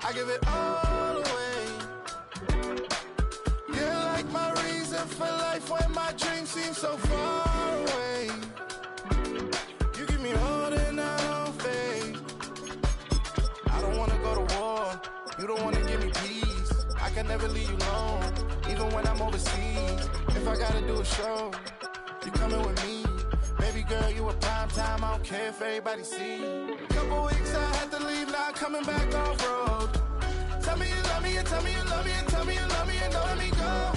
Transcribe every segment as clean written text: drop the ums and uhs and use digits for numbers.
I give it all away. You're like my reason for life when my dreams seem so far away. You give me holding out on faith. I don't wanna go to war. You don't wanna give me peace. I can never leave you alone, even when I'm overseas. If I gotta do a show, you coming with me. Baby girl, you a prime time. I don't care if everybody see. Couple weeks I had to leave, now coming back off road. Tell me you love me and tell me you love me and tell me you love me and don't let me go.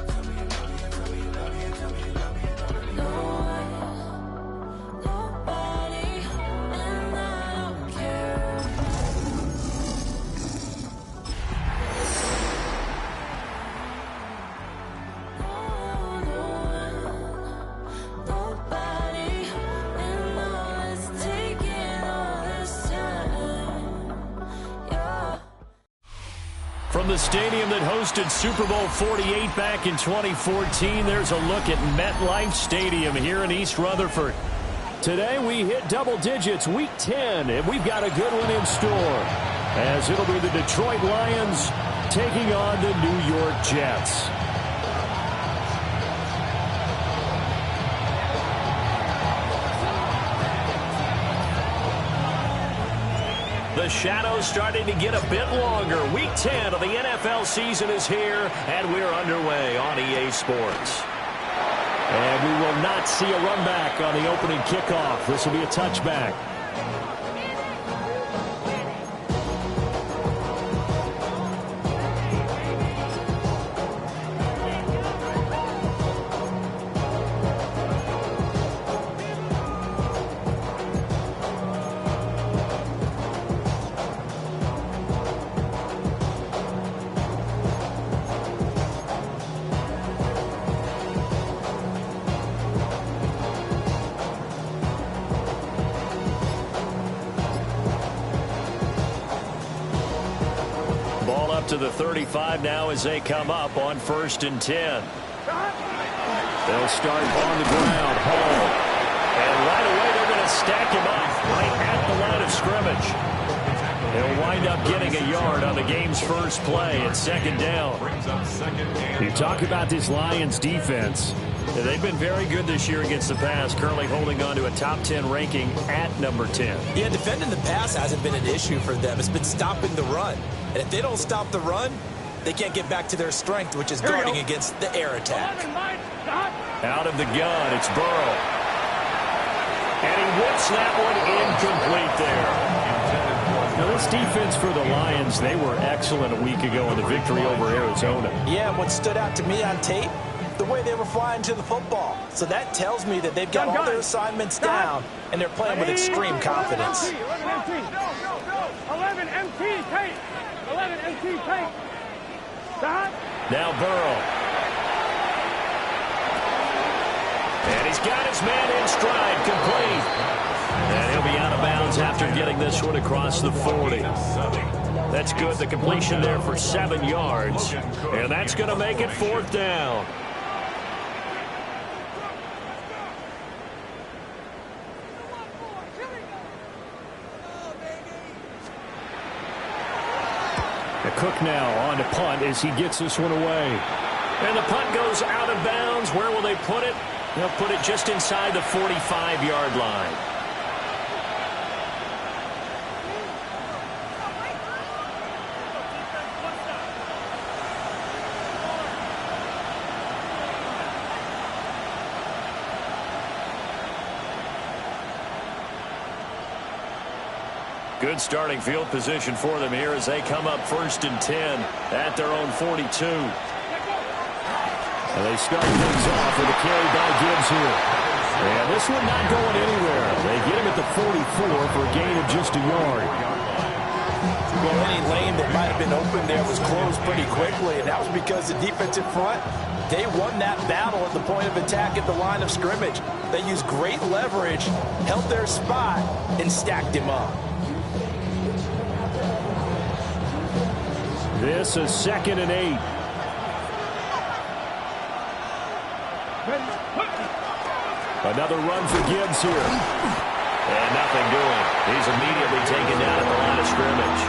Tell me you love me and tell me you love me and tell me you love me and don't let me go. Nobody, and I don't care. Nobody, and all it's taking all this time. Yeah. From the stadium that hosted Super Bowl 48 back in 2014, there's a look at MetLife Stadium here in East Rutherford. Today we hit double digits, Week 10, and we've got a good one in store, as it'll be the Detroit Lions taking on the New York Jets. The shadow's starting to get a bit longer. Week 10 of the NFL season is here, and we're underway on EA Sports. And we will not see a run back on the opening kickoff. This will be a touchback. Ball up to the 35 now as they come up on 1st and 10. They'll start on the ground. Hall. And right away they're going to stack him up right at the line of scrimmage. They'll wind up getting a yard on the game's first play at 2nd down. You talk about this Lions defense. They've been very good this year against the pass, currently holding on to a top 10 ranking at number 10. Yeah, defending the pass hasn't been an issue for them. It's been stopping the run. And if they don't stop the run, they can't get back to their strength, which is guarding against the air attack. Out of the gun, it's Burrow. And he whips that one incomplete there. Now, this defense for the Lions, they were excellent a week ago in the victory over Arizona. Yeah, what stood out to me on tape, the way they were flying to the football. So that tells me that they've got all their assignments down, and they're playing with extreme confidence. 11 MT, take. 11 MT, take. Now Burrow. And he's got his man in stride, complete. And he'll be out of bounds after getting this one across the 40. That's good. The completion there for 7 yards. And that's going to make it 4th down. Cook now on to punt as he gets this one away. And the punt goes out of bounds. Where will they put it? They'll put it just inside the 45-yard line. Good starting field position for them here as they come up 1st and 10 at their own 42. And they start things off with a carry by Gibbs here. And this one not going anywhere. They get him at the 44 for a gain of just a yard. Well, any lane that might have been open there was closed pretty quickly, and that was because the defensive front, they won that battle at the point of attack at the line of scrimmage. They used great leverage, held their spot, and stacked him up. This is 2nd and 8. Another run for Gibbs here. And nothing doing. He's immediately taken down at the line of scrimmage.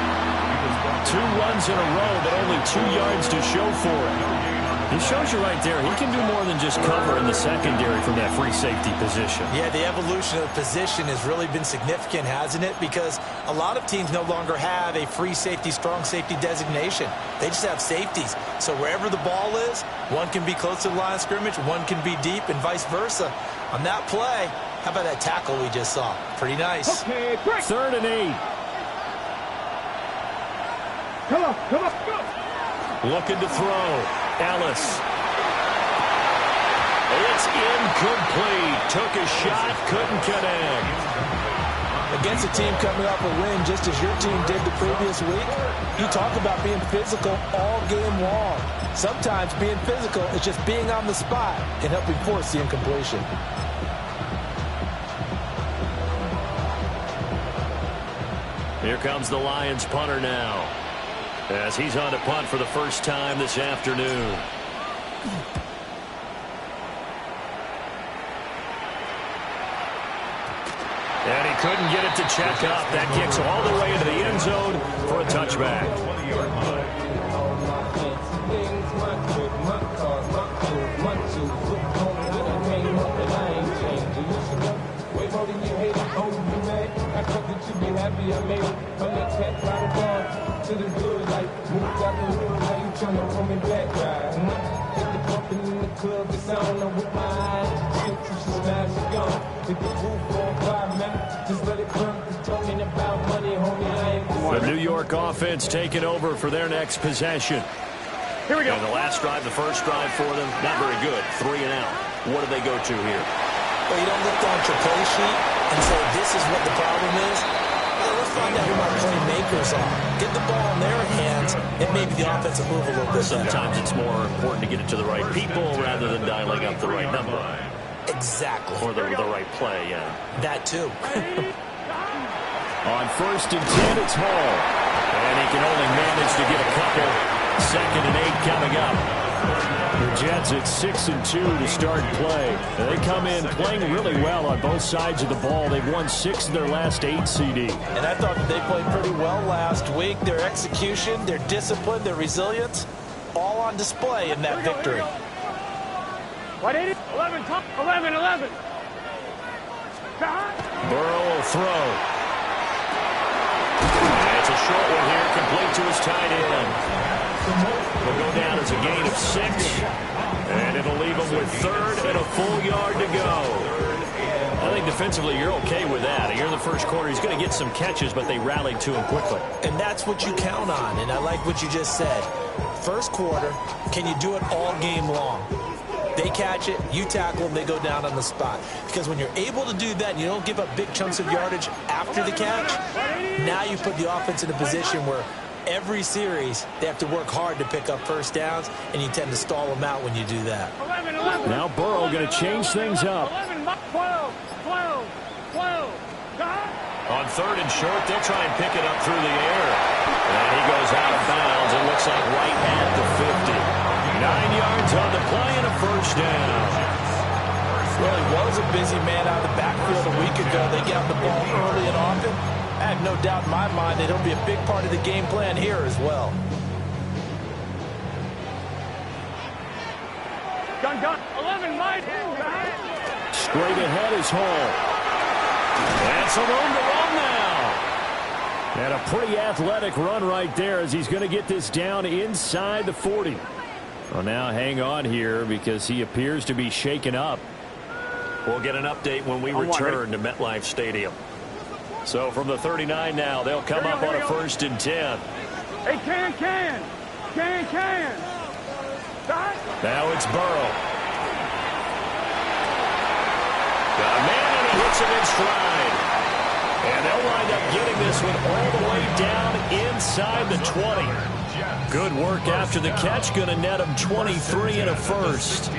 2 runs in a row, but only 2 yards to show for it. He shows you right there, he can do more than just cover in the secondary from that free safety position. Yeah, the evolution of the position has really been significant, hasn't it? Because a lot of teams no longer have a free safety, strong safety designation. They just have safeties. So wherever the ball is, one can be close to the line of scrimmage, one can be deep, and vice versa. On that play, how about that tackle we just saw? Pretty nice. Okay, 3rd and 8. Come on, go. Looking to throw. Ellis. It's incomplete. Took a shot, couldn't connect. Against a team coming off a win just as your team did the previous week, you talk about being physical all game long. Sometimes being physical is just being on the spot and helping force the incompletion. Here comes the Lions punter now, as he's on to punt for the first time this afternoon. And he couldn't get it to check up. That kicks all the way into the end zone for a touchback. The New York offense taking over for their next possession. Here we go. And the last drive, the first drive for them, not very good. 3 and out. What do they go to here? Well, you don't look down at your play sheet and say, this is what the problem is. Well, let's find out who my playmakers are. Get the ball in their hands, and maybe the offense will move a little bit better. Sometimes it's more important to get it to the right people rather than dialing up the right number. Exactly. Or the right play, yeah. That, too. On 1st and 10, it's Hall. And he can only manage to get a couple. 2nd and 8 coming up. The Jets at 6 and 2 to start play. They come in playing really well on both sides of the ball. They've won 6 of their last 8 CD. And I thought that they played pretty well last week. Their execution, their discipline, their resilience, all on display in that victory. 11. Burrow will throw. And it's a short one here, complete to his tight end. Will go down as a gain of 6, and it'll leave him with 3rd and a full yard to go. I think defensively you're okay with that. Here in the first quarter, he's going to get some catches, but they rallied to him quickly. And that's what you count on, and I like what you just said. First quarter, can you do it all game long? They catch it, you tackle them, they go down on the spot. Because when you're able to do that and you don't give up big chunks of yardage after the catch, now you put the offense in a position where every series they have to work hard to pick up first downs, and you tend to stall them out when you do that. Now Burrow going to change things up. 12. On 3rd and short, they'll try and pick it up through the air. And he goes out of bounds. It looks like right at the 50. 9 yards on the play and a first down. Well, he was a busy man out of the backfield a week ago. They got the ball early and often. I have no doubt in my mind that he'll be a big part of the game plan here as well. Gun. 11, Mike. Straight ahead is Hall. And some room to run now. And a pretty athletic run right there as he's going to get this down inside the 40. Well, now hang on here because he appears to be shaken up. We'll get an update when we return to MetLife Stadium. So from the 39 now, they'll come up on a 1st and 10. Hey, can. Now it's Burrow. Got a man, and he hits him in stride. And they'll wind up getting this one all the way down inside the 20. Good work after the catch. Going to net him 23 and a first.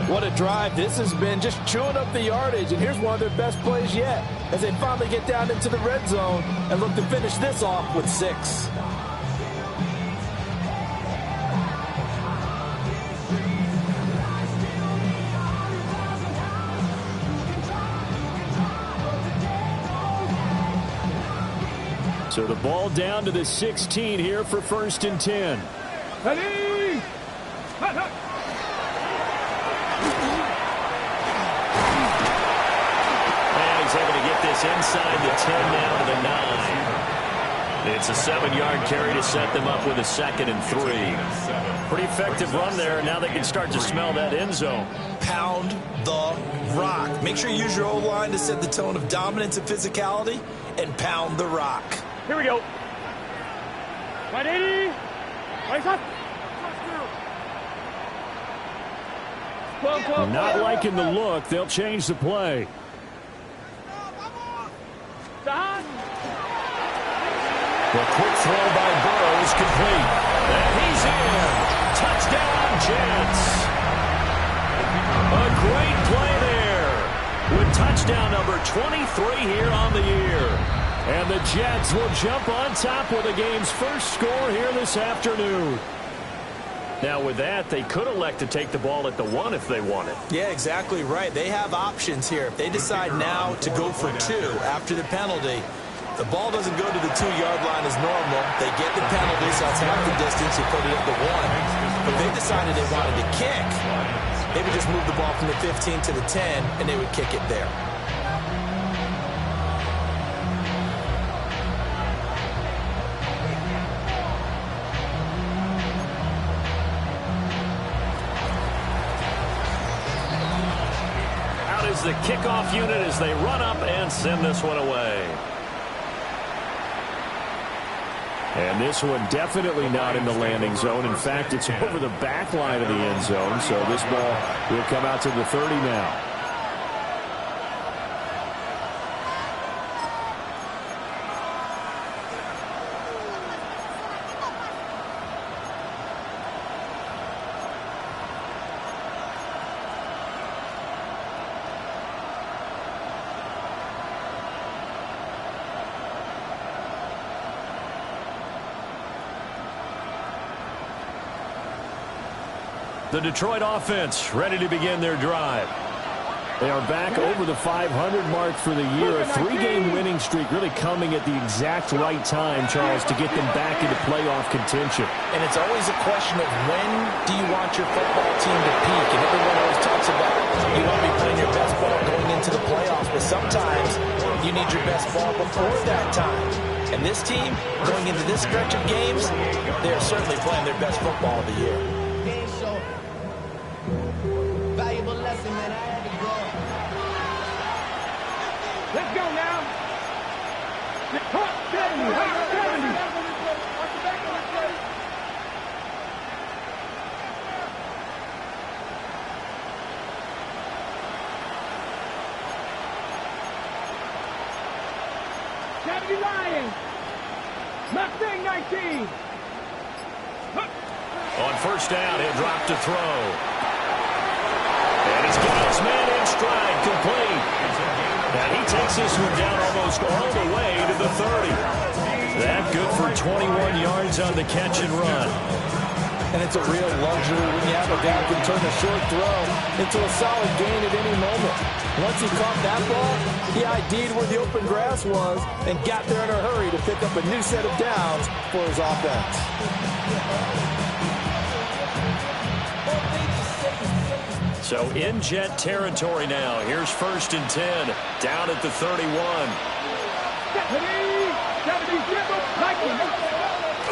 What a drive this has been, just chewing up the yardage. And here's one of their best plays yet as they finally get down into the red zone and look to finish this off with 6. So the ball down to the 16 here for 1st and 10. Ready? And he's able to get this inside the 10 down to the 9. It's a 7-yard carry to set them up with a 2nd and 3. Pretty effective run there. Now they can start to smell that end zone. Pound the rock. Make sure you use your O-line to set the tone of dominance and physicality, and pound the rock. Here we go. 180. Right up. 12. Not liking the look. They'll change the play. Stop. The quick throw by Burrow is complete. And he's in. Touchdown, Jets. A great play there with touchdown number 23 here on the year. And the Jets will jump on top with the game's first score here this afternoon. Now with that, they could elect to take the ball at the 1 if they wanted. Yeah, exactly right. They have options here. If they decide now to go for 2 after the penalty, the ball doesn't go to the 2-yard line as normal. They get the penalty, so it's half the distance. You put it at the 1. But if they decided they wanted to kick, they would just move the ball from the 15 to the 10, and they would kick it there. Out is the kickoff unit as they run up and send this one away. And this one definitely not in the landing zone. In fact, it's over the back line of the end zone. So this ball will come out to the 30 now. The Detroit offense ready to begin their drive. They are back over the 500 mark for the year. A 3-game winning streak really coming at the exact right time, Charles, to get them back into playoff contention. And it's always a question of when do you want your football team to peak? And everyone always talks about you want to be playing your best ball going into the playoffs, but sometimes you need your best ball before that time. And this team, going into this stretch of games, they are certainly playing their best football of the year. Valuable lesson, man. I had to go. Let's go now. 70. 70 Lions. Mustang 19. On first down, he'll drop to throw. And he's got his man in stride, complete. And he takes this one down almost all the way to the 30. That good for 21 yards on the catch and run. And it's a real luxury when you have a guy who can turn a short throw into a solid gain at any moment. Once he caught that ball, he ID'd where the open grass was and got there in a hurry to pick up a new set of downs for his offense. So in Jet territory now. Here's 1st and 10, down at the 31.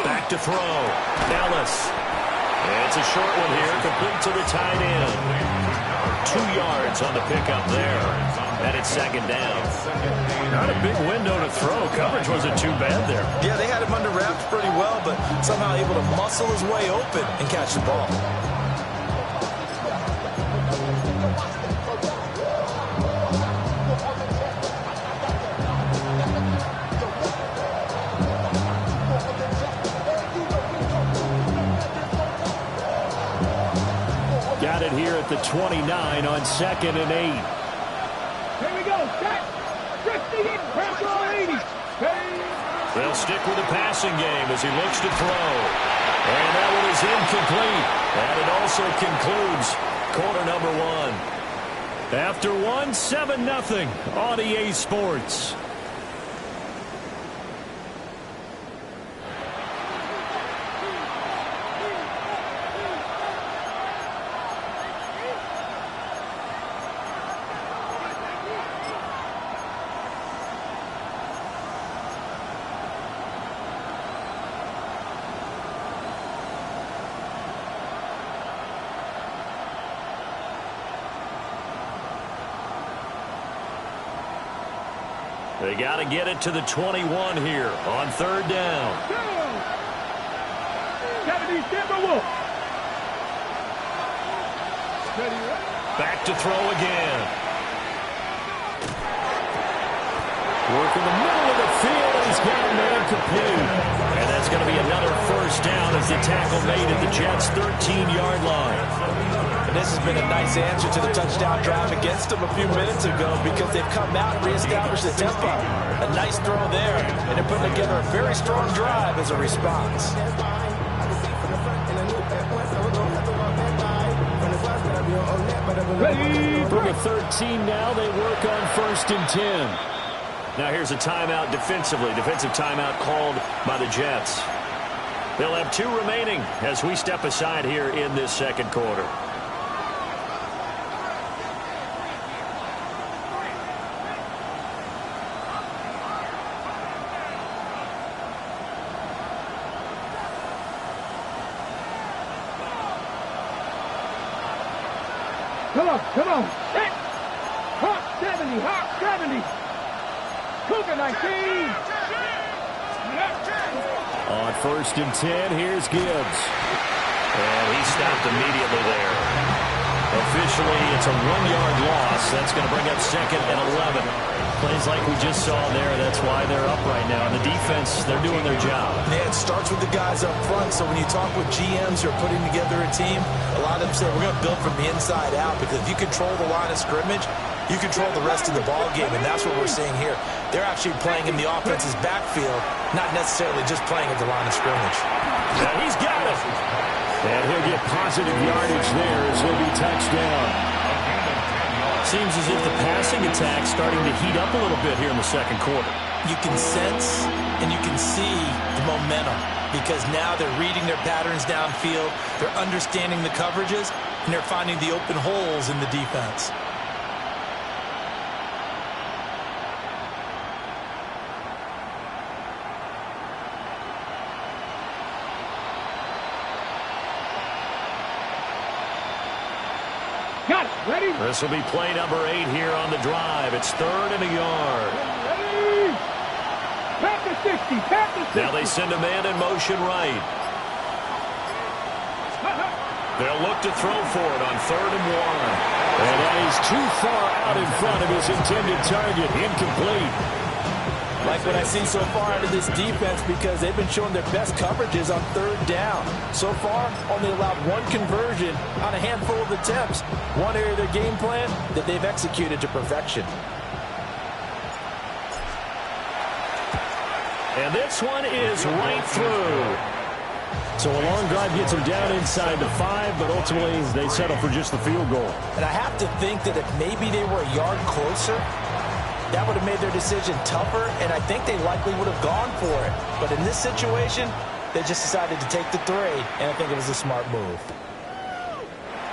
Back to throw. Dallas. It's a short one here, complete to the tight end. 2 yards on the pickup there. And it's 2nd down. Not a big window to throw. Coverage wasn't too bad there. Yeah, they had him under wraps pretty well, but somehow able to muscle his way open and catch the ball. Got it here at the 29 on 2nd and 8. Here we go. Set. 60. Pressure 80. They'll stick with the passing game as he looks to throw. And that one is incomplete. And it also concludes quarter number 1. After 1, 7-0 on EA Sports. They got to get it to the 21 here on third down. Back to throw again. Work in the middle of the field. He's got a man complete. And that's going to be another first down as the tackle made at the Jets' 13-yard line. And this has been a nice answer to the touchdown drive against them a few minutes ago because they've come out and reestablished the tempo. A nice throw there, and they're putting together a very strong drive as a response. Bring a 13 now. They work on first and 10. Now here's a timeout defensively. Defensive timeout called by the Jets. They'll have 2 remaining as we step aside here in this second quarter. Come on. Hit. Hawk 70, Hawk 70. Cougar 19. On first and 10, here's Gibbs. And he stopped immediately there. Officially, it's a 1-yard loss. That's going to bring up second and 11. Plays like we just saw there. That's why they're up right now. And the defense, they're doing their job. Yeah, it starts with the guys up front. So when you talk with GMs who are putting together a team, a lot of them say we're going to build from the inside out because if you control the line of scrimmage, you control the rest of the ball game, and that's what we're seeing here. They're actually playing in the offense's backfield, not necessarily just playing at the line of scrimmage. And he's got it. And he'll get positive yardage there as he'll be touchdown. Seems as if the passing attack's starting to heat up a little bit here in the second quarter. You can sense and you can see the momentum because now they're reading their patterns downfield, they're understanding the coverages, and they're finding the open holes in the defense. Got it. Ready? This will be play number 8 here on the drive. It's 3rd and a yard. Ready? Tap the 60. Tap the 60. Now they send a man in motion right. They'll look to throw for it on 3rd and 1. And that is too far out in front of his intended target. Incomplete. Like what I see so far out of this defense because they've been showing their best coverages on 3rd down. So far, only allowed 1 conversion on a handful of attempts. One area of their game plan that they've executed to perfection. And this one is right through. So a long drive gets them down inside the 5, but ultimately they settle for just the field goal. And I have to think that if maybe they were a yard closer, that would have made their decision tougher, and I think they likely would have gone for it. But in this situation, they just decided to take the 3, and I think it was a smart move.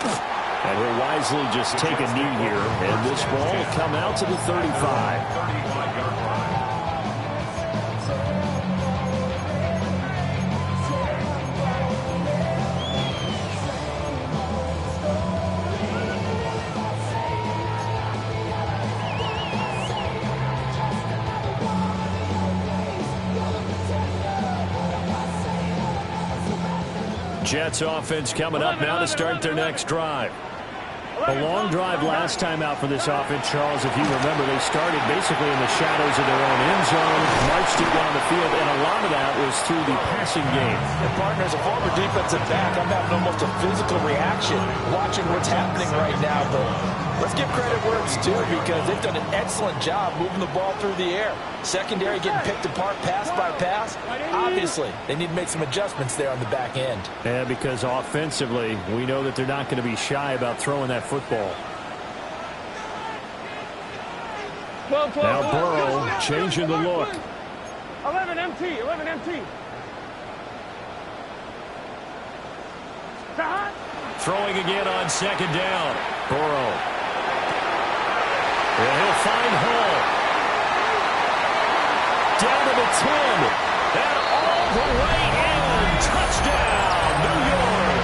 And he'll wisely just take a knee here, and this ball will come out to the 35. Jets offense coming up now to start their next drive. A long drive last time out for this offense, Charles. If you remember, they started basically in the shadows of their own end zone, marched it down the field, and a lot of that was through the passing game. And partner, as a former defensive back, I'm having almost a physical reaction watching what's happening right now. But let's give credit where it's due because they've done an excellent job moving the ball through the air. Secondary getting picked apart pass by pass. Obviously, they need to make some adjustments there on the back end. Yeah, because offensively, we know that they're not going to be shy about throwing that football. 12, 12, Now Burrow changing the look. 11 MT. 11 MT. Throwing again on second down. Burrow. And he'll find Hall. Down to the 10. And all the way in. Touchdown, New York.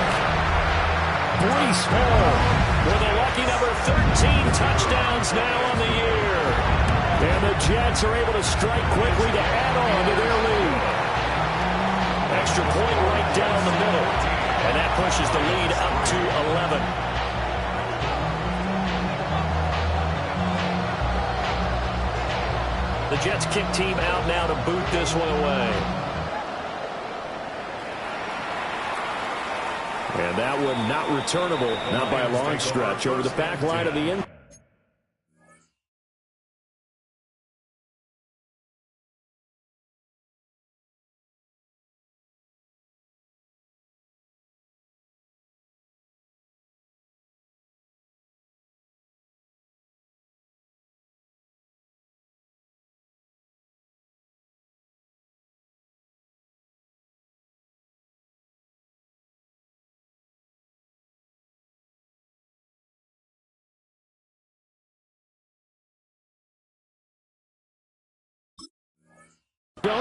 Breece Hall with a lucky number 13 touchdowns now on the year. And the Jets are able to strike quickly to add on to their lead. Extra point right down the middle. And that pushes the lead up to 11. The Jets kick team out now to boot this one away. And that one not returnable, not by a long stretch, over the back line of the end.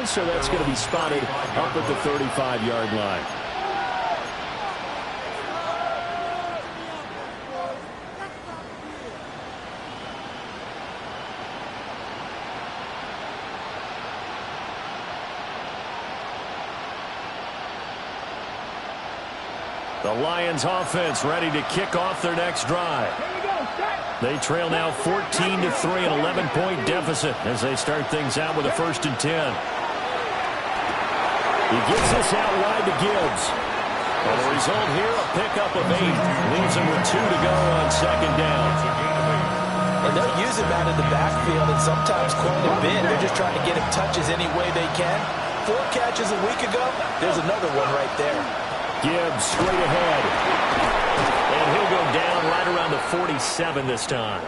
So that's going to be spotted up at the 35-yard line. The Lions offense ready to kick off their next drive. They trail now 14-3, an 11-point deficit as they start things out with a 1st and 10. He gets this out wide to Gibbs. And the result here, a pickup of 8. Leaves him with 2 to go on 2nd down. And they'll use him out in the backfield and sometimes quite a bit. They're just trying to get him touches any way they can. 4 catches a week ago. There's another one right there. Gibbs straight ahead. And he'll go down right around the 47 this time.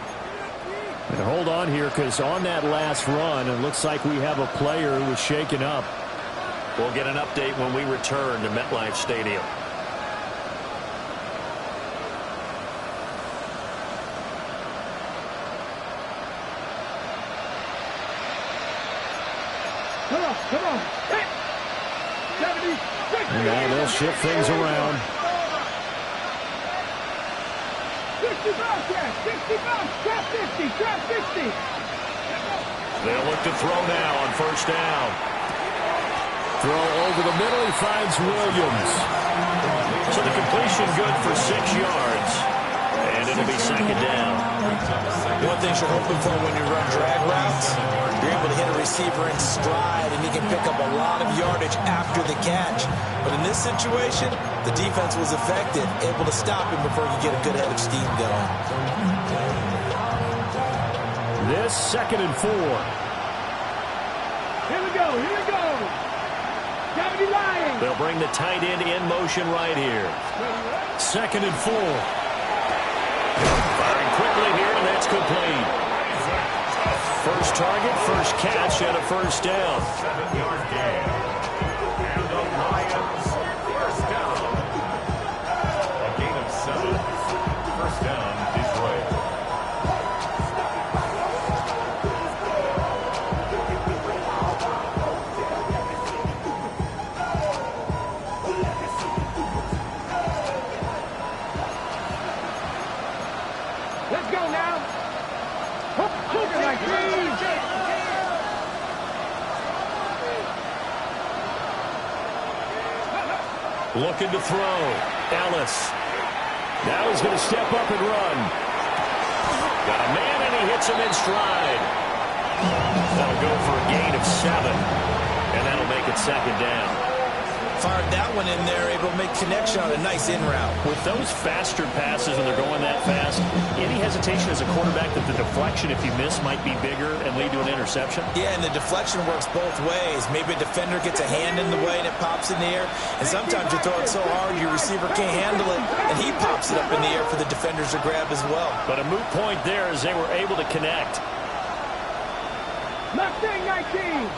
And hold on here, because on that last run, it looks like we have a player who was shaken up. We'll get an update when we return to MetLife Stadium. Come on. Hit. 70. And now they'll shift things around. 60 bucks, yeah. 60 bucks. Trap 50. Trap 50. They'll look to throw now on 1st down. Throw over the middle. He finds Williams. So the completion good for 6 yards. And it'll be 2nd down. One thing you're hoping for when you run drag routes, you're able to hit a receiver in stride and he can pick up a lot of yardage after the catch. But in this situation, the defense was effective, able to stop him before you get a good head of steam going. This 2nd and 4. Here we go. Lions. They'll bring the tight end in motion right here. 2nd and 4. Firing quickly here, and that's complete. First target, first catch, and a 1st down. 7-yard gain. And the Lions, 1st down. A gain of 7. 1st down, Detroit. Let's go now. Hook it like these. Looking to throw. Ellis. Now he's going to step up and run. Got a man, and he hits him in stride. That'll go for a gain of 7. And that'll make it 2nd down. Fired that one in there, able to make connection on a nice in route. With those faster passes and they're going that fast, any hesitation as a quarterback that the deflection, if you miss, might be bigger and lead to an interception? Yeah, and the deflection works both ways. Maybe a defender gets a hand in the way and it pops in the air. And sometimes you throw it so hard your receiver can't handle it, and he pops it up in the air for the defenders to grab as well. But a moot point there as they were able to connect. Mustang 19.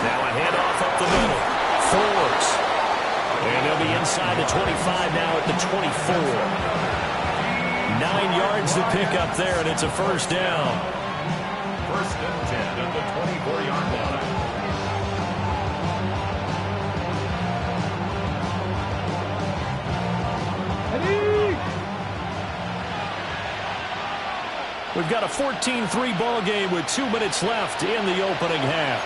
Now a handoff up the middle. Forbes. And they'll be inside the 25 now at the 24. 9 yards to pick up there, and it's a 1st down. 1st and 10 at the 24-yard line. We've got a 14-3 ball game with 2 minutes left in the opening half.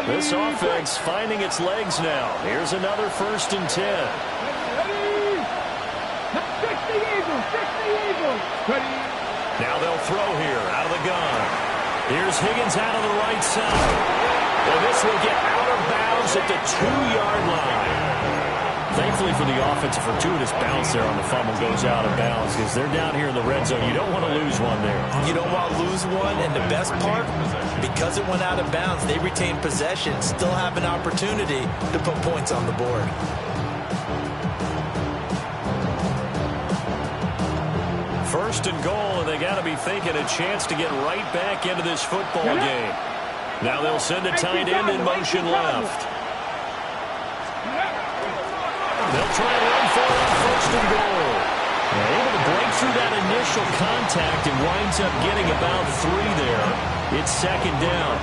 This offense finding its legs now. Here's another 1st and 10. Now they'll throw here out of the gun. Here's Higgins out of the right side. And this will get out of bounds at the 2-yard line. Thankfully for the offense, a fortuitous bounce there on the fumble goes out of bounds because they're down here in the red zone. You don't want to lose one there. You don't want to lose one, and the best part, because it went out of bounds, they retain possession, still have an opportunity to put points on the board. First and goal, and they got to be thinking a chance to get right back into this football game. Now they'll send a tight end in motion left. They'll try and run for it on 1st and goal. They're able to break through that initial contact and winds up getting about 3 there. It's 2nd down.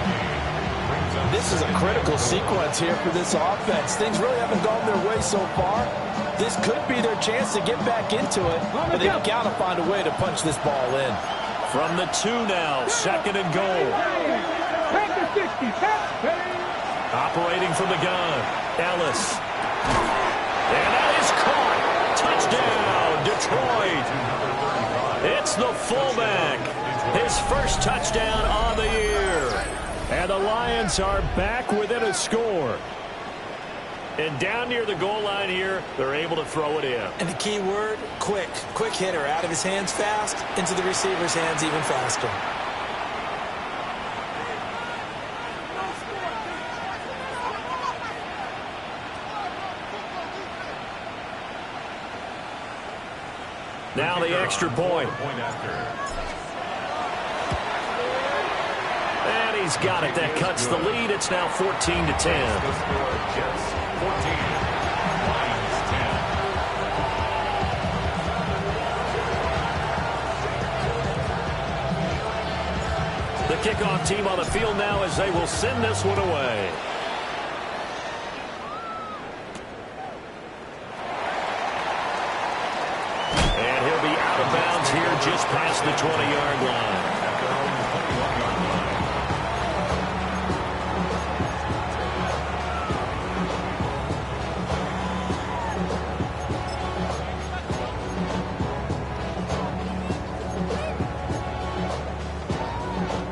This is a critical sequence here for this offense. Things really haven't gone their way so far. This could be their chance to get back into it, but they've got to find a way to punch this ball in. From the 2 now, 2nd and goal. Operating from the gun, Ellis. And that is caught. Touchdown, Detroit. It's the fullback. His first touchdown on the year. And the Lions are back within a score. And down near the goal line here, they're able to throw it in. And the key word, quick. Quick hitter, out of his hands fast, into the receiver's hands even faster. Now the extra point. And he's got it. That cuts the lead. It's now 14-10. The kickoff team on the field now as they will send this one away. And he'll be out of bounds here just past the 20-yard line.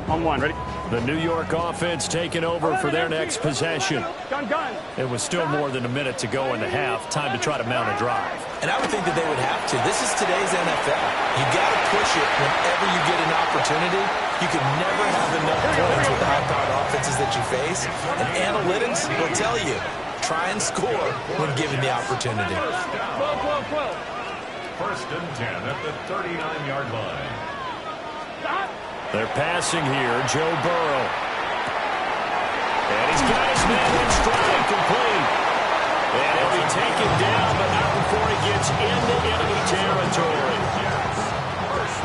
On 1, ready? The New York offense taking over for their next possession. It was still more than a minute to go in the half. Time to try to mount a drive. And I would think that they would have to. This is today's NFL. You got to push it whenever you get an opportunity. You can never have enough points with the high-powered offenses that you face. And analytics will tell you, try and score when given the opportunity. 12. First and 10 at the 39-yard line. They're passing here, Joe Burrow. And he's got his man in stride, complete. And he'll be taken down, but not before he gets into enemy territory.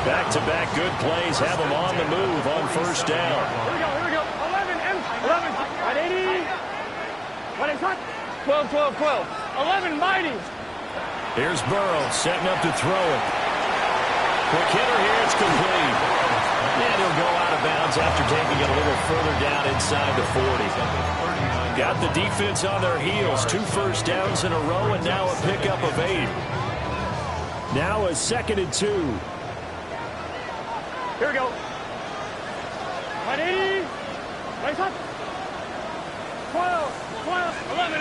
Back-to-back good plays have him on the move on first down. Here we go. 11. Right, 80. What is that? 12. 11, mighty. Here's Burrow setting up to throw it. Quick hitter here, it's complete. And he'll go out of bounds after taking it a little further down inside the 40. Got the defense on their heels. 2 first downs in a row, and now a pickup of 8. Now a 2nd and 2. Here we go. Right, 80. Right, up. 12. 11. 12.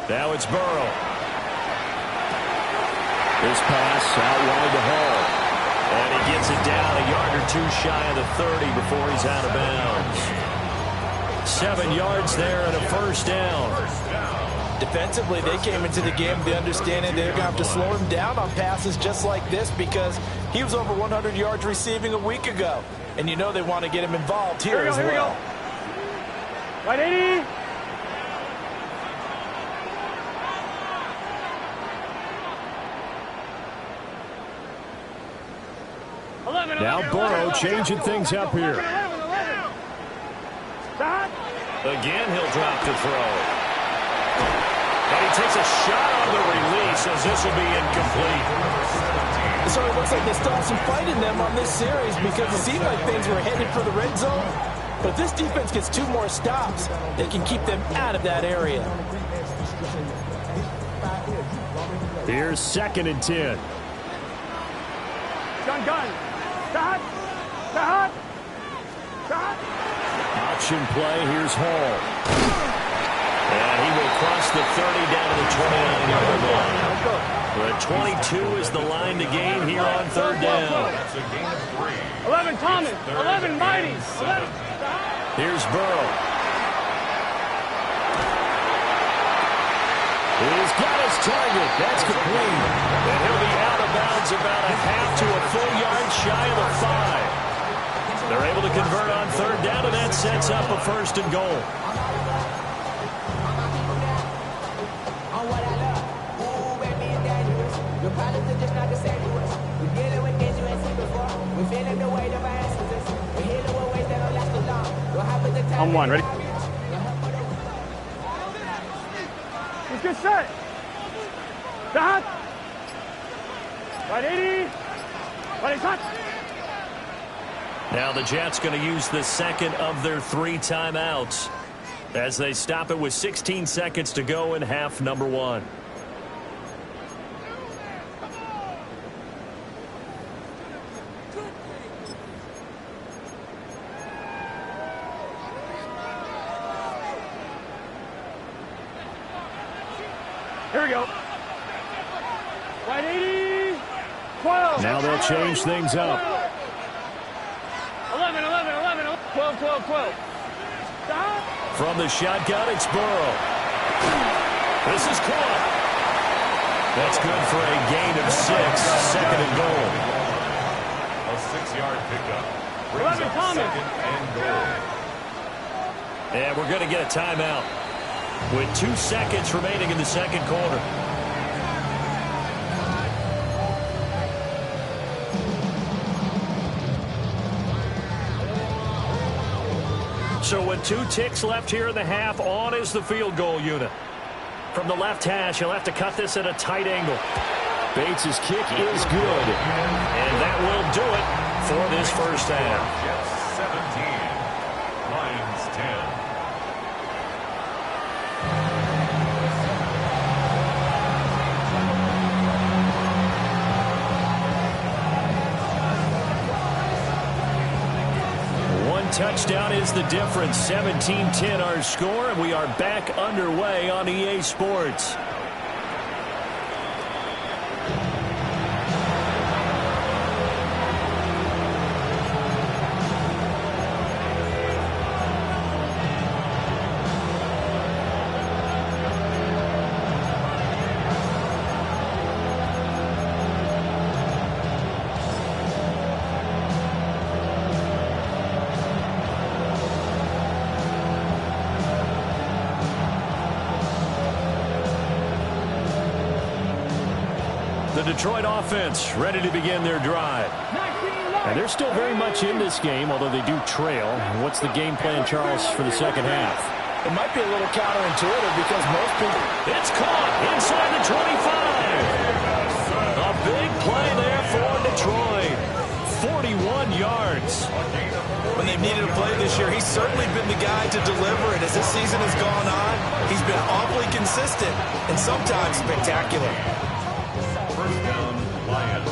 Now it's Burrow. This pass out wide to Hall. And he gets it down a yard or 2 shy of the 30 before he's out of bounds. 7 yards there and a first down. Defensively, they came into the game with the understanding they're going to have to slow him down on passes just like this because he was over 100 yards receiving a week ago. And you know they want to get him involved here as well. Right, 80. Now Burrow changing things up here. Again, he'll drop to throw. And he takes a shot on the release as this will be incomplete. So it looks like they still have some fight in them on this series because it seemed like things were headed for the red zone. But if this defense gets 2 more stops, they can keep them out of that area. Here's 2nd and 10. Gun. Stop. Option play. Here's Hall. And he will cross the 30 down to the 29-yard line. The 22 is the line to gain here on 3rd down. That's a gain of 3. 11 Thomas. 11 Mighty. 11. Here's Burrow. He's got his target. That's complete. And he'll be out of bounds about a half to a full yard shy of the 5. They're able to convert on 3rd down, and that sets up a 1st and goal. I'm 1. Ready? Let's get set. Stop. Right 80. Right touch. Now the Jets going to use the 2nd of their 3 timeouts as they stop it with 16 seconds to go in half number 1. Here we go. Right 80. 12. Now they'll change things up. 11. 12. Stop. From the shotgun, it's Burrow. This is caught. That's good for a gain of 6. 2nd and goal. A 6-yard pickup. 11 Brings up Thomas. 2nd and goal. And we're going to get a timeout with 2 seconds remaining in the 2nd quarter. So with 2 ticks left here in the half, on is the field goal unit. From the left hash, he'll have to cut this at a tight angle. Bates' kick is good. And that will do it for this first half. Jets 17. Lions 10. Touchdown is the difference. 17-10 our score, and we are back underway on EA Sports. The Detroit offense ready to begin their drive. And they're still very much in this game, although they do trail. What's the game plan, Charles, for the 2nd half? It might be a little counterintuitive because most people... It's caught inside the 25. A big play there for Detroit. 41 yards. When they've needed a play this year, he's certainly been the guy to deliver it. As this season has gone on, he's been awfully consistent and sometimes spectacular. First down, Lions.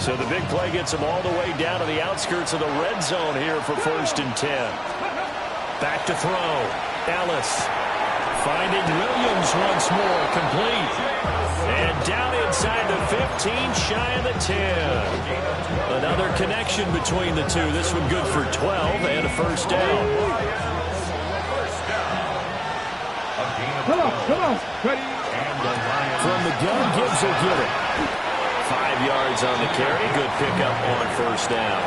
So the big play gets them all the way down to the outskirts of the red zone here for 1st and 10. Back to throw. Ellis finding Williams once more, complete. And down inside the 15, shy of the 10. Another connection between the two. This one good for 12 and a first down. Come on. Ready. From the gun, Gibbs will get it. 5 yards on the carry. Good pickup on first down.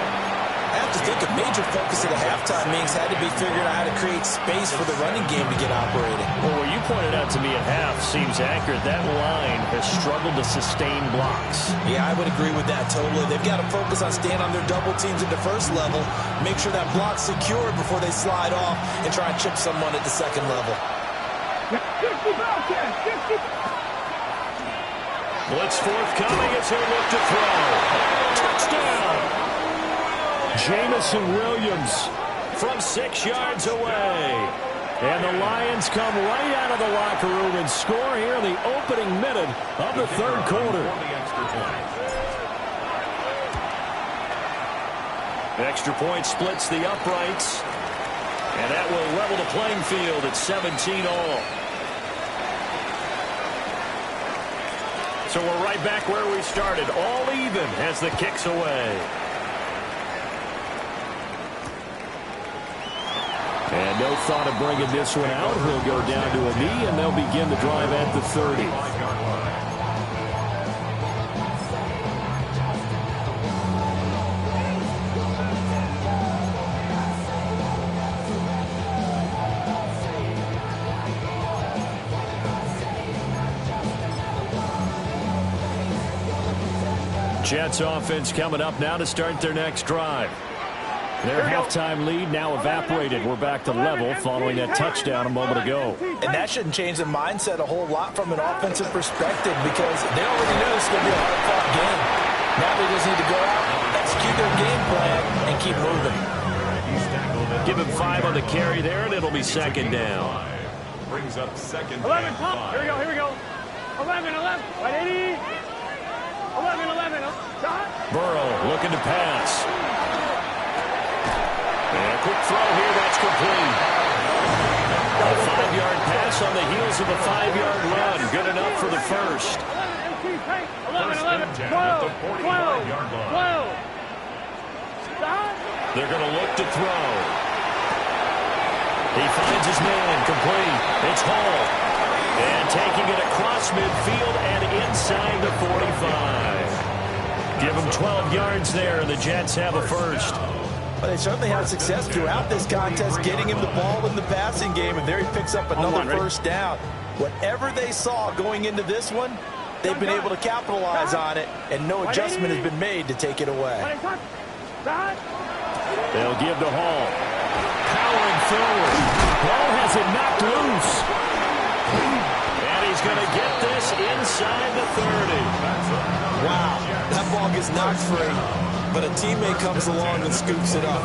I have to think a major focus of the halftime meetings had to be figuring out how to create space for the running game to get operating. Well, what you pointed out to me at half seems accurate. That line has struggled to sustain blocks. Yeah, I would agree with that totally. They've got to focus on staying on their double teams at the first level, make sure that block's secured before they slide off and try and chip someone at the second level. Blitz forthcoming as he'll look to throw. Touchdown! Jamison Williams from 6 yards away. And the Lions come right out of the locker room and score here in the opening minute of the third quarter. Extra point splits the uprights. And that will level the playing field at 17 all. So we're right back where we started, all even as the kick's away. And no thought of bringing this one out. He'll go down to a knee, and they'll begin the drive at the 30. Jets offense coming up now to start their next drive. Their halftime lead now evaporated. We're back to level following that touchdown a moment ago. And that shouldn't change the mindset a whole lot from an offensive perspective because they already know it's going to be a hard-fought game. Now they just need to go out, execute their game plan, and keep moving. Give him 5 on the carry there, and it'll be second down. Brings up second 11, and pump. 5. Here we go. 11, 180. 11, shot. Burrow looking to pass. And a quick throw here, that's complete. A 5-yard pass on the heels of a 5-yard run. Good enough for the first. 11, 12. Stop. They're going to look to throw. He finds his man, complete. It's Hall. And taking it across midfield and inside the 45. Give him 12 yards there, and the Jets have a first. But they certainly had success throughout this contest, getting him the ball in the passing game, and there he picks up another first down. Whatever they saw going into this one, they've been able to capitalize on it, and no adjustment has been made to take it away. They'll give to Hall. Powering forward. Hall has it knocked loose. And he's going to get this inside the 30. Wow, that ball gets knocked free, but a teammate comes along and scoops it up.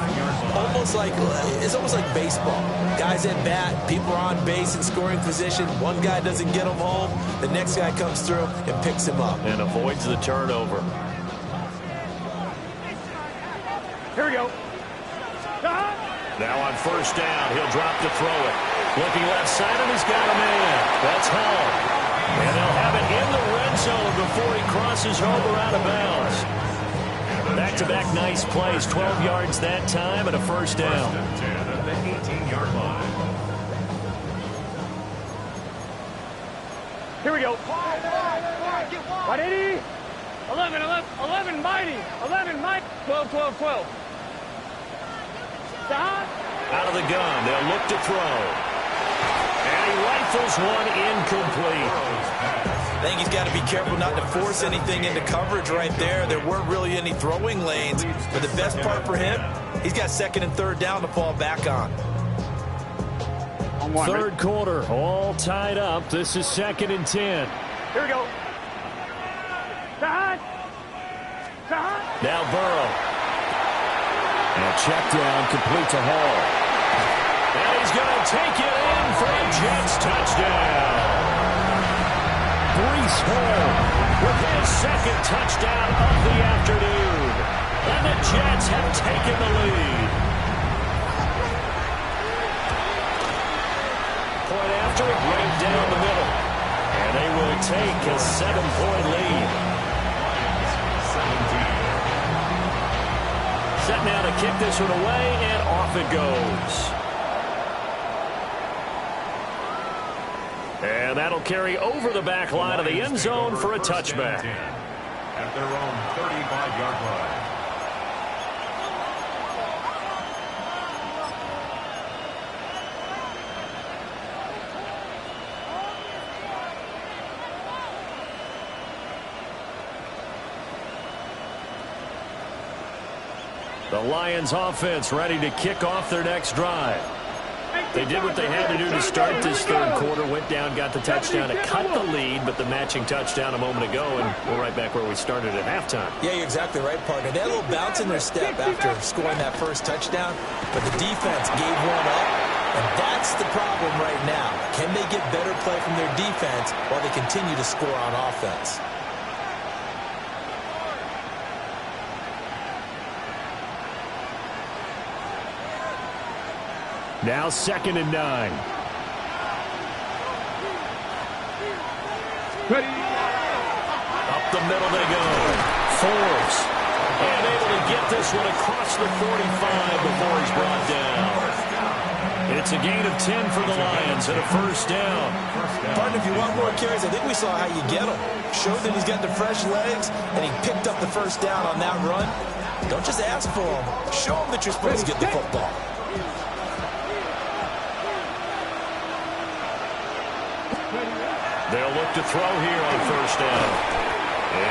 It's almost like baseball. Guys at bat, people are on base in scoring position. One guy doesn't get him home. The next guy comes through and picks him up. And avoids the turnover. Here we go. Now on first down, he'll drop to throw it. Looking left side, and he's got a man. That's Hall. And they'll have it in the red zone before he crosses over out of bounds. Back-to-back nice plays. 12 yards that time and a first down. First and 10 at the 18-yard line. Here we go. 180. 11, mighty. 11, mighty. 12. Stop. Out of the gun, they'll look to throw. And he rifles one incomplete. I think he's got to be careful not to force anything into coverage right there. There weren't really any throwing lanes. But the best part for him, he's got second and third down to fall back on. Third quarter, all tied up. This is second and 10. Here we go. Now Burrow. And check down, complete to Hall. And he's going to take it in for a Jets touchdown. Breece Hall with his second touchdown of the afternoon. And the Jets have taken the lead. Point after it, right down the middle. And they will take a 7-point lead. 17. Set now to kick this one away, and off it goes. And that'll carry over the back line of the end zone for a touchback. At their own 35-yard line. The Lions offense ready to kick off their next drive. They did what they had to do to start this third quarter. Went down, got the touchdown to cut the lead, but the matching touchdown a moment ago, and we're right back where we started at halftime. Yeah, you're exactly right, partner. They had a little bounce in their step after scoring that first touchdown, but the defense gave one up, and that's the problem right now. Can they get better play from their defense while they continue to score on offense? Now 2nd and 9. Up the middle they go. Forbes. And able to get this one across the 45 before he's brought down. It's a gain of 10 for the Lions and a first down. Partner, if you want more carries, I think we saw how you get him. Showed that he's got the fresh legs, and he picked up the first down on that run. Don't just ask for him. Show him that you're supposed to get the football. They'll look to throw here on first down.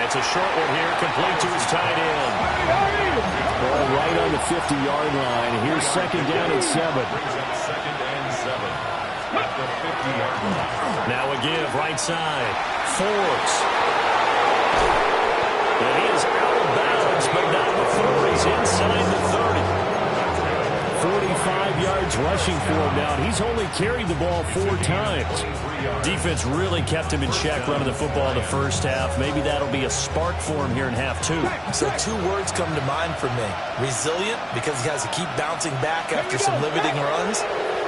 It's a short one here, complete to his tight end. Ball right on the 50-yard line. Here's 2nd down and 7. Second and 7 at the 50-yard line. Now a give, right side. Forbes. And he is out of bounds, but not before he's inside the 30. 45 yards rushing for him now, and he's only carried the ball 4 times. Defense really kept him in check running the football in the first half. Maybe that'll be a spark for him here in half 2. So 2 words come to mind for me. Resilient, because he has to keep bouncing back after some limiting runs.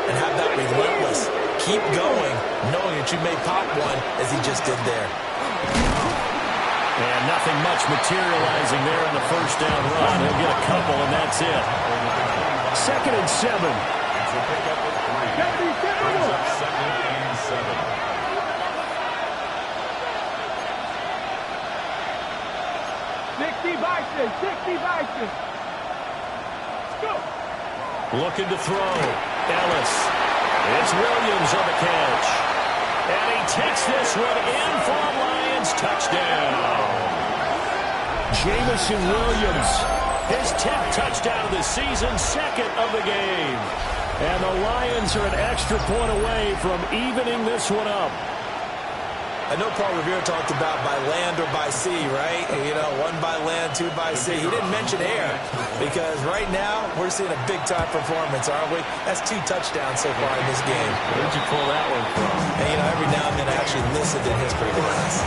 And have that relentless. Keep going, knowing that you may pop one, as he just did there. And nothing much materializing there on the first down run. He'll get a couple, and that's it. 2nd and 7. It's a pickup of 3. Brings up 2nd and 7. Looking to throw. Ellis. It's Williams on the catch. And he takes this one in for a Lions touchdown. Jamison Williams, his 10th touchdown of the season, 2nd of the game. And the Lions are an extra point away from evening this one up. I know Paul Revere talked about by land or by sea, right? You know, 1 by land, 2 by sea. He didn't mention air because right now we're seeing a big-time performance, aren't we? That's 2 touchdowns so far in this game. Where'd you pull that one from? And, you know, every now and then I actually listened in history class.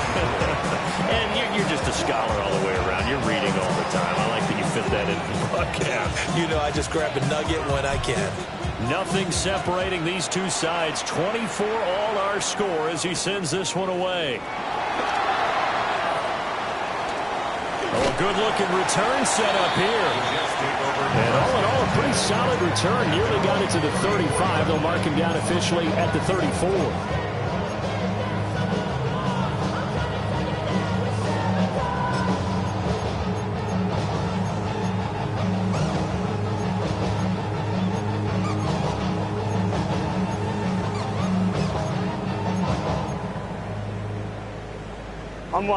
And you're just a scholar all the way around. You're reading all the time. I like that you fit that in the podcast. You know, I just grab a nugget when I can. Nothing separating these two sides. 24 all our score as he sends this one away. Oh, a good-looking return set up here. And all in all, a pretty solid return. Nearly got it to the 35. They'll mark him down officially at the 34.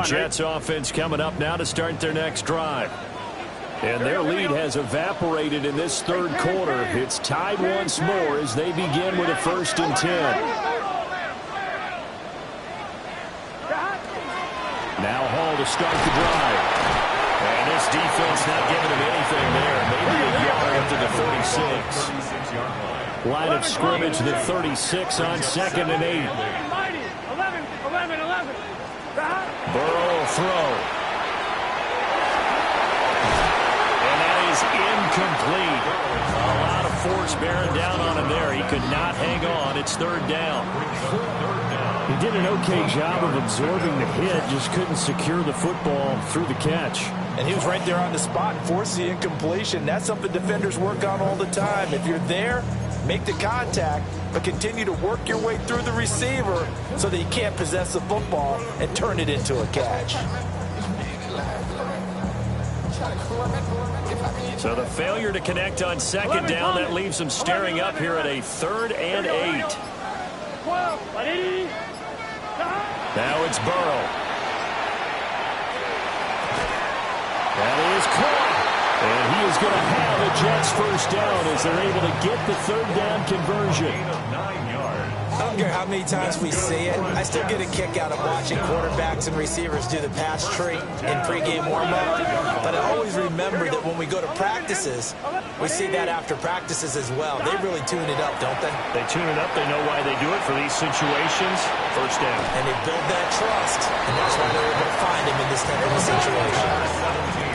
Jets offense coming up now to start their next drive. And their lead has evaporated in this third quarter. It's tied once more as they begin with a 1st and 10. Now Hall to start the drive. And this defense not giving him anything there. Maybe a yard up to the 36. Line of scrimmage, the 36 on 2nd and 8. 11. Burrow throw. And that is incomplete. A lot of force bearing down on him there. He could not hang on. It's 3rd down. He did an okay job of absorbing the hit, just couldn't secure the football through the catch. And he was right there on the spot and forced the incompletion. That's something defenders work on all the time. If you're there, make the contact, but continue to work your way through the receiver so that he can't possess the football and turn it into a catch. So the failure to connect on 2nd down, that leaves him staring up here at a 3rd and 8. Now it's Burrow. That is caught. And he is going to have a Jets first down as they're able to get the third down conversion. Gain of 9 yards. I don't care how many times we see it. I still get a kick out of watching quarterbacks and receivers do the pass tree in pregame warm-up. But I always remember that when we go to practices, we see that after practices as well. They really tune it up, don't they? They tune it up. They know why they do it for these situations. First down. And they build that trust, and that's why they're able to find him in this type of a situation.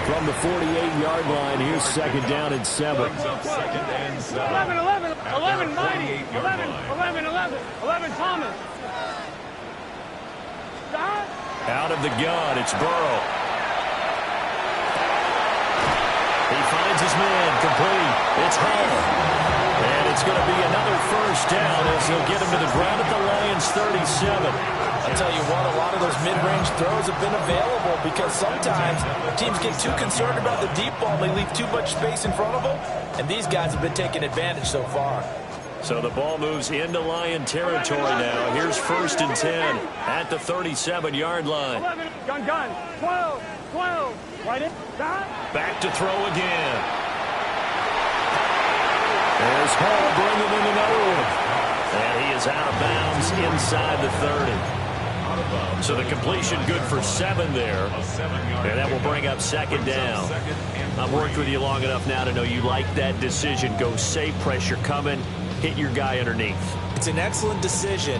From the 48-yard line, here's second down and 7. Brings up second and 7. 11 Mighty. 11 Thomas. Out of the gun, it's Burrow. He finds his man, complete. It's Hall. And it's going to be another first down as he'll get him to the ground at the Lions' 37. I'll tell you what, a lot of those mid-range throws have been available because sometimes teams get too concerned about the deep ball. They leave too much space in front of them, and these guys have been taking advantage so far. So the ball moves into Lion territory now. Here's first and 10 at the 37-yard line. 11, gun. 12. Right in. Back to throw again. There's Hall bringing in another one. And he is out of bounds inside the 30. So the completion good for 7 there. And that will bring up second down. I've worked with you long enough now to know you like that decision. Go safe, pressure coming, hit your guy underneath. It's an excellent decision,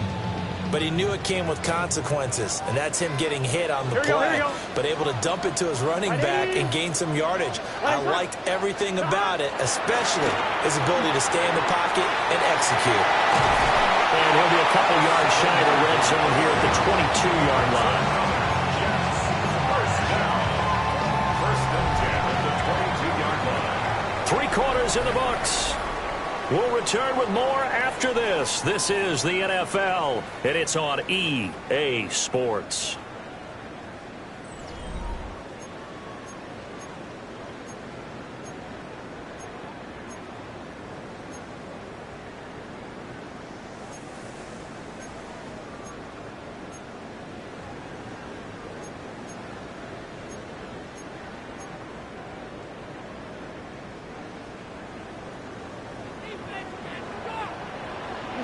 but he knew it came with consequences, and that's him getting hit on the play, but able to dump it to his running back and gain some yardage. I liked everything about it, especially his ability to stay in the pocket and execute. And he'll be a couple yards shy of the red zone here at the 22-yard line. First and 10 at the 22-yard line. 3 quarters in the books. We'll return with more after this. This is the NFL, and it's on EA Sports.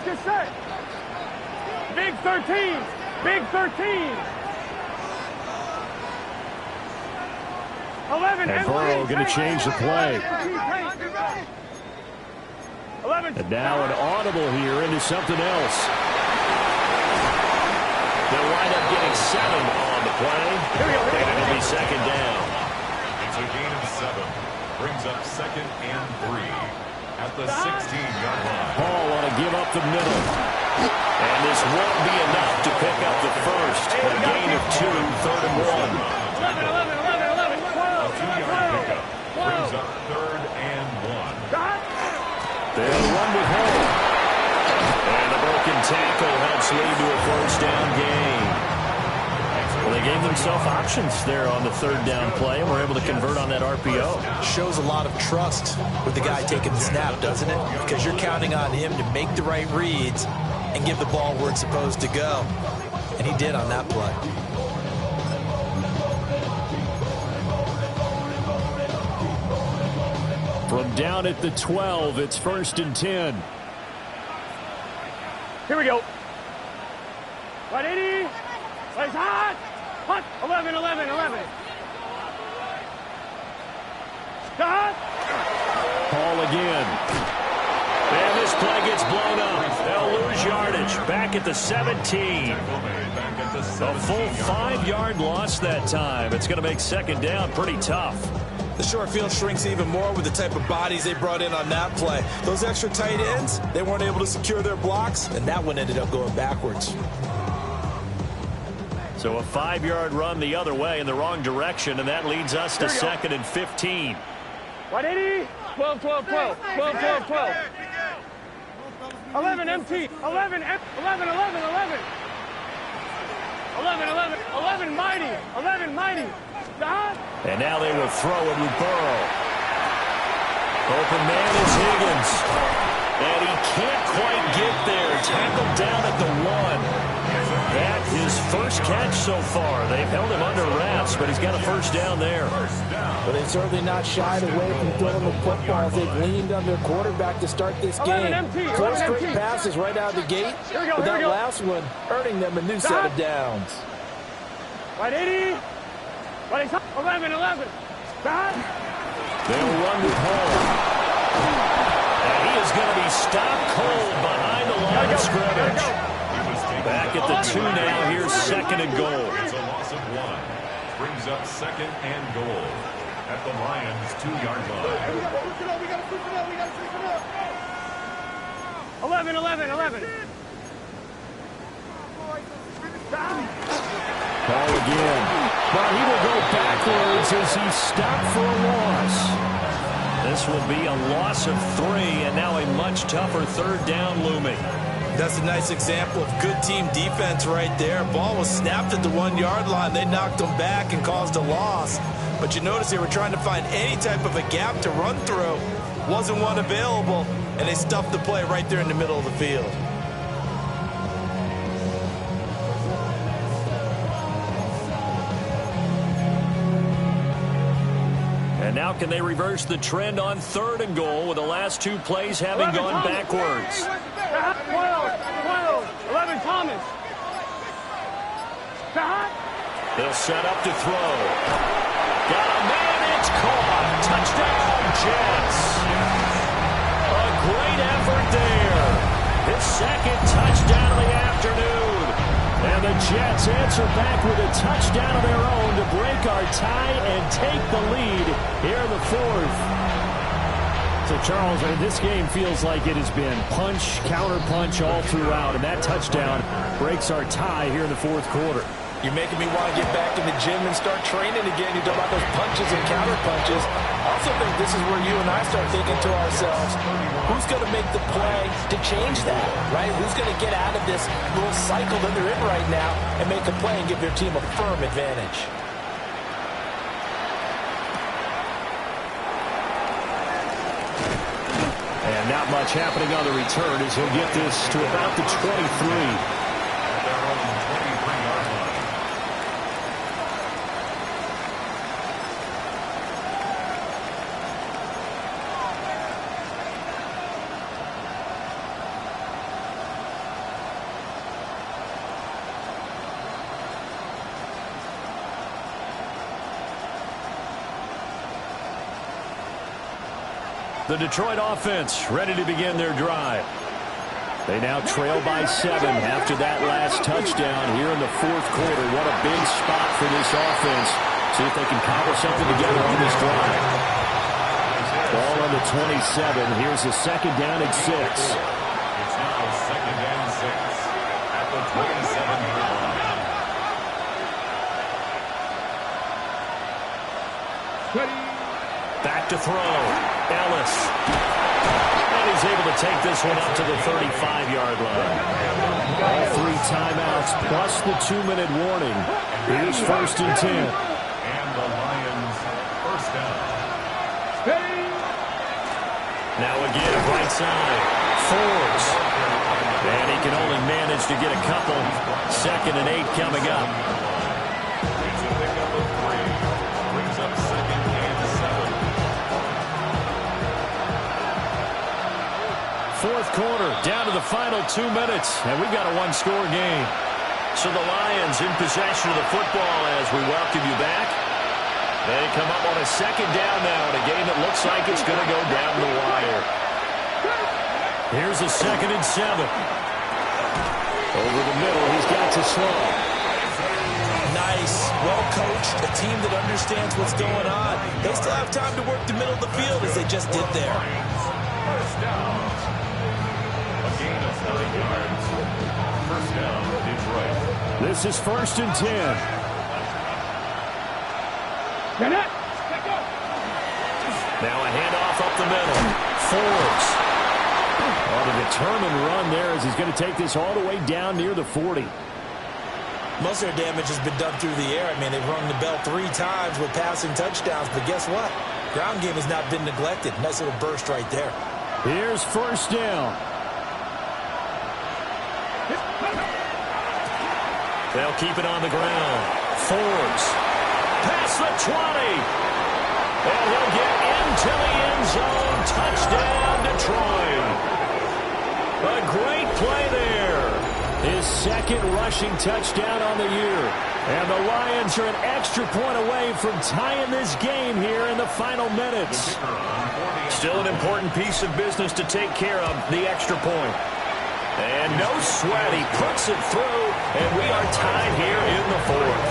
Get set. Big 13. 11. And Burrow going to change the play. 11. And now an audible here into something else. They'll wind up getting 7 on the play. And it'll be second down. It's a gain of 7. Brings up second and 3. At the 16-yard line. Hall want to give up the middle. And this won't be enough to pick up the first. A gain of 2, third and 1. 11. A 2-yard pickup. Brings up third and 1. They'll run with Hall. And the broken tackle helps lead to a first down gain. Well, they gave themselves options there on the third down play, and were able to convert on that RPO. Shows a lot of trust with the guy taking the snap, doesn't it? Because you're counting on him to make the right reads and give the ball where it's supposed to go. And he did on that play. From down at the 12, it's first and 10. Here we go. 180. Plays hot. Hot. 11. Stop. Hall again. And this play gets blown up. They'll lose yardage. Back at the 17. A full 5-yard loss that time. It's going to make second down pretty tough. The short field shrinks even more with the type of bodies they brought in on that play. Those extra tight ends, they weren't able to secure their blocks, and that one ended up going backwards. So a 5-yard run the other way in the wrong direction, and that leads us to second and 15. 180. 12. 11 empty. 11 mighty. Stop. And now they will throw it with Burrow. Open man is Higgins. And he can't quite get there. Tackled down at the 1. That his first catch so far. They've held him under wraps, but he's got a first down there. But they've certainly not shied away from throwing the football. They've leaned on their quarterback to start this game. 4 straight passes right out of the gate, but that last one earning them a new set of downs. Right 80. Right 11. Back. They'll run with Hall. And he is going to be stopped cold behind the line of scrimmage. Back at the 2 now. Here's second and goal. It's a loss of 1. Brings up second and goal at the Lions' 2-yard line. 11. Ball again. But he will go backwards as he's stopped for a loss. This will be a loss of 3, and now a much tougher third down looming. That's a nice example of good team defense right there. Ball was snapped at the 1-yard line. They knocked him back and caused a loss. But you notice they were trying to find any type of a gap to run through. Wasn't one available, and they stuffed the play right there in the middle of the field. And now can they reverse the trend on third and goal with the last 2 plays having gone backwards? 11 Thomas. They'll set up to throw. Got a man, it's caught. Touchdown, Jets. A great effort there. His second touchdown of the afternoon. And the Jets answer back with a touchdown of their own to break our tie and take the lead here in the 4th. So, Charles, I mean, this game feels like it has been punch, counter-punch all throughout, and that touchdown breaks our tie here in the 4th quarter. You're making me want to get back in the gym and start training again. You talk about those punches and counter-punches. I also think this is where you and I start thinking to ourselves, who's going to make the play to change that, right? Who's going to get out of this little cycle that they're in right now and make a play and give their team a firm advantage? And not much happening on the return as he'll get this to about the 23. At their own 23-yard line. The Detroit offense ready to begin their drive. They now trail by 7 after that last touchdown here in the 4th quarter. What a big spot for this offense. See if they can cobble something together on this drive. Ball on the 27. Here's a second down and 6. It's now second and 6 at the 27-yard line. Back to throw. Ellis. And he's able to take this one up to the 35-yard line. All 3 timeouts plus the 2-minute warning. Here's 1st and 10. And the Lions first down. Now again, right side. Forbes. And he can only manage to get a couple. 2nd and 8 coming up. It's a pickup of 3. Brings up second and 7. 4th quarter, down to the final 2 minutes, and we've got a 1-score game. So the Lions in possession of the football as we welcome you back. They come up on a second down now in a game that looks like it's going to go down the wire. Here's a 2nd and 7. Over the middle, he's got to slow. Nice, well coached, a team that understands what's going on. They still have time to work the middle of the field as they just did there. First down. A gain of 9 yards. First down, Detroit. This is 1st and 10. Now a handoff up the middle. Forbes. On a determined run there as he's going to take this all the way down near the 40. Most of their damage has been done through the air. I mean, they've rung the bell 3 times with passing touchdowns, but guess what? Ground game has not been neglected. Nice little burst right there. Here's 1st down. They'll keep it on the ground. Forbes. Past the 20. And he'll get into the end zone. Touchdown, Detroit. A great play there. His second rushing touchdown on the year. And the Lions are an extra point away from tying this game here in the final minutes. Still an important piece of business to take care of, the extra point. And no sweat, he puts it through, and we are tied here in the fourth.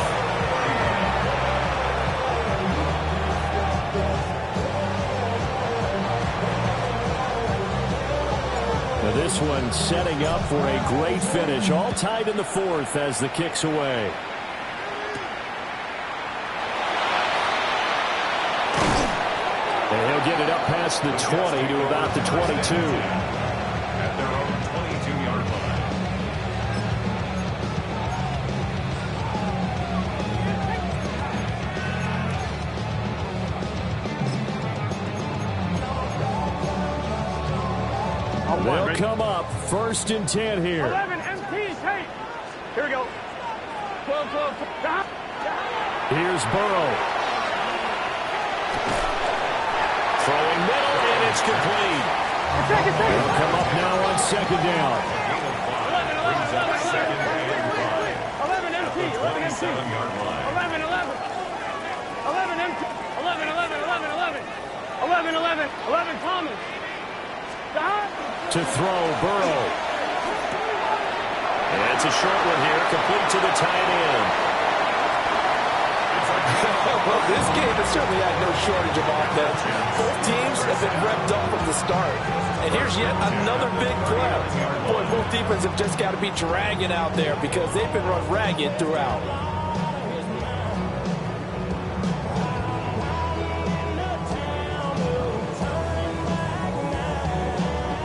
Now this one setting up for a great finish, all tied in the fourth as the kick's away. And he'll get it up past the 20 to about the 22. At their own 22-yard line. They'll come up 1st and 10 here. 11 MT, Tate. Here we go. 12, 12, 12. Here's Burrow. Throwing middle, and it's complete. They'll come up now on 2nd down. 11 MT, 11 MT. 11, 11. 11 MT. 11, 11, 11, 11. 11, 11, 11 Thomas. To throw, Burrow. And it's a short one here, complete to the tight end. Well, this game has certainly had no shortage of offense. Both teams have been revved up from the start. And here's yet another big play. Boy, both defenses have just got to be dragging out there because they've been run ragged throughout.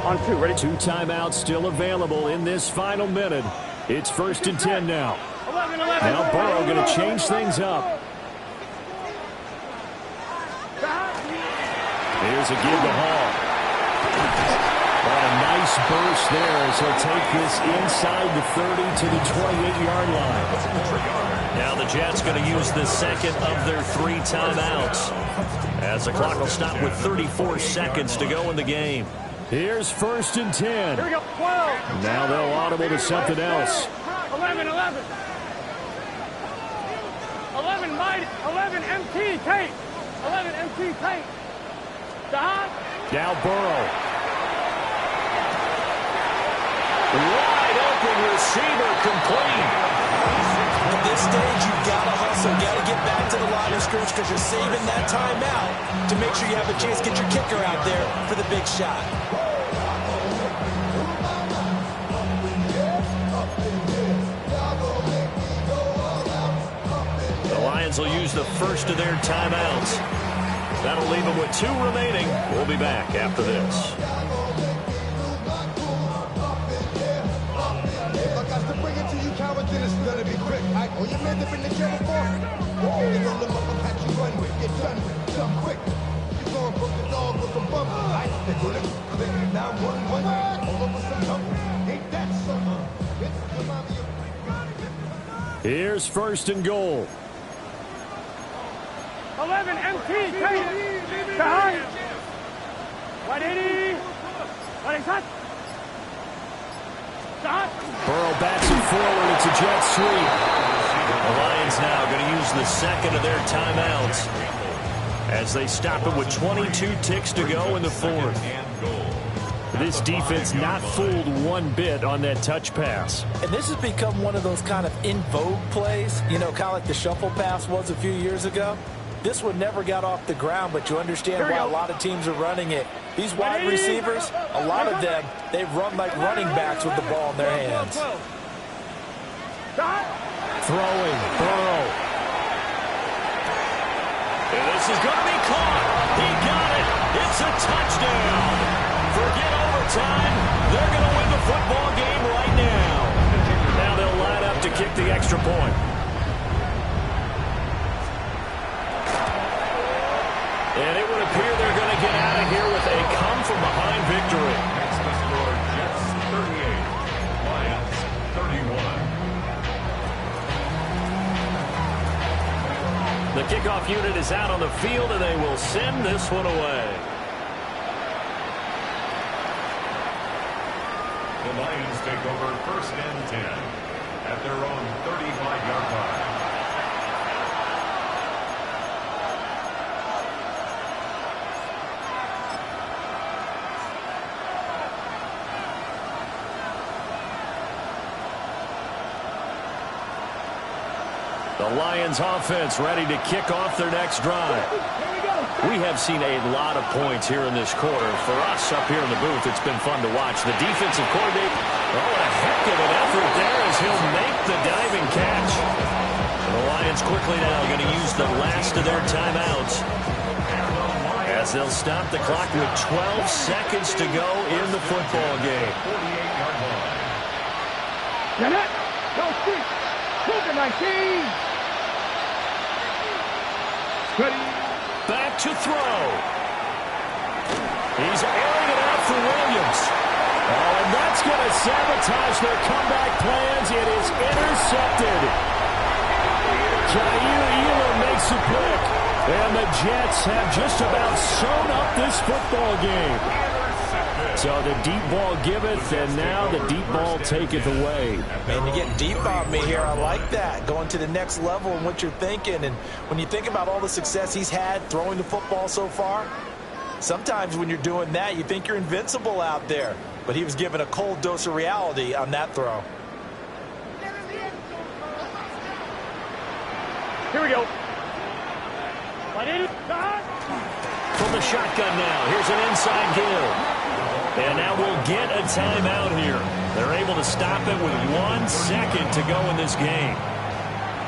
On 2, ready? 2 timeouts still available in this final minute. It's 1st and 10 now. 11, 11. Now Burrow going to change things up. Here's a give to Hall. But a nice burst there as he'll take this inside the 30 to the 28-yard line. Now the Jets going to use the second of their 3 timeouts as the clock will stop with 34 seconds to go in the game. Here's 1st and 10. Here we go. 12. Now they'll audible to something else. 11, 11. 11 mighty. 11 MT Tate. 11 MT Tate. Now Burrow. Wide open receiver complete. At this stage, you've got to hustle. You've got to get back to the line of scrimmage because you're saving that timeout to make sure you have a chance to get your kicker out there for the big shot. The Lions will use the first of their timeouts. That'll leave them with 2 remaining. We'll be back after this. Here's 1st and goal. 11 MT Tate. Behind. 180. 180 touch. Burrow backs it forward. It's a jet sweep. The Lions now going to use the second of their timeouts as they stop it with 22 ticks to go in the fourth. This defense not fooled one bit on that touch pass. And this has become one of those kind of in vogue plays, you know, kind of like the shuffle pass was a few years ago. This one never got off the ground, but you understand why a lot of teams are running it. These wide receivers, a lot of them, they run like running backs with the ball in their hands. Throwing, Burrow. And this is going to be caught. He got it. It's a touchdown. Forget overtime. They're going to win the football game right now. Now they'll line up to kick the extra point. And it would appear they're going to get out of here with a come-from-behind victory. Makes the score Jets 38, Lions 31. kickoff unit is out on the field, and they will send this one away. The Lions take over 1st and 10 at their own 35-yard line. The Lions offense ready to kick off their next drive. We have seen a lot of points here in this quarter. For us up here in the booth, it's been fun to watch. The defensive coordinator, oh, a heck of an effort there as he'll make the diving catch. The Lions quickly now going to use the last of their timeouts as they'll stop the clock with 12 seconds to go in the football game. 48-yard line. Janet, go speak. Move to 19. Ready. Back to throw. He's airing it out for Williams. Oh, and that's going to sabotage their comeback plans. It is intercepted. Jair Elam makes a pick. And the Jets have just about sewn up this football game. So the deep ball giveth, and now the deep ball taketh away. Man, you're getting deep on me here. I like that. Going to the next level in what you're thinking. And when you think about all the success he's had throwing the football so far, sometimes when you're doing that, you think you're invincible out there. But he was given a cold dose of reality on that throw. Here we go. From the shotgun now, here's an inside give. And now we'll get a timeout here. They're able to stop it with 1 second to go in this game.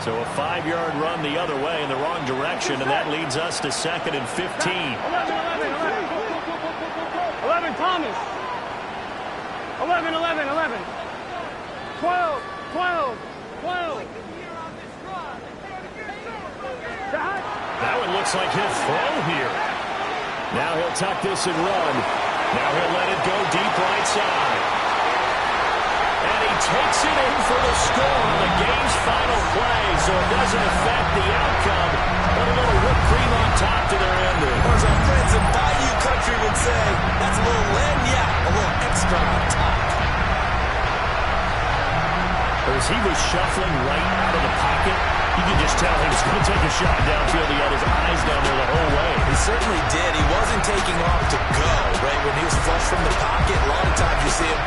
So a 5-yard run the other way in the wrong direction, and that leads us to 2nd and 15. 11, Thomas. 11, 12, 12, 12. That one looks like he'll throw here. Now he'll tuck this and run. Now he'll let it go deep right side. And he takes it in for the score on the game's final play, so it doesn't affect the outcome, but a little whipped cream on top to their ending. Or as our friends in Bayou Country would say, that's a little lagniappe, a little extra on top. As he was shuffling right out of the pocket, you could just tell he was going to take a shot downfield. He had his eyes down there the whole way. He certainly did. He wasn't taking off to go, right? When he was flush from the pocket, a lot of times you see him